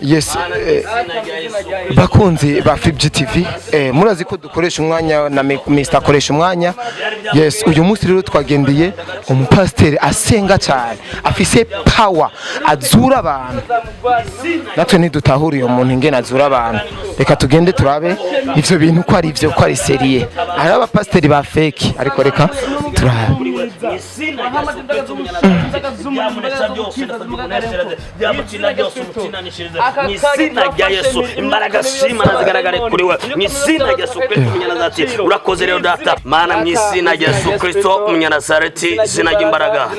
Yes, bakunzi ba Fibji TV, murazi ko dukoresha umwanya na Mr akoresha umwanya. Yes, uyu munsi rero twagendeye umupasiteri asenga cyane, afise power, azura abantu. Natwe ntidutahura uyo muntu ingene azura abantu. Reka tugende turabe ivyo bintu ko ari ivyo, ko ari serie. Hari abapasiteri ba fake, ariko reka turabe. Mw'izina rya Yesu imbaraga z'Imana zigaragare kuri we. Mw'izina rya Yesu Kristo Umunyanazareti, urakoze rero data Mana. Mw'izina rya Yesu Kristo Umunyanazareti, izina ry'imbaraga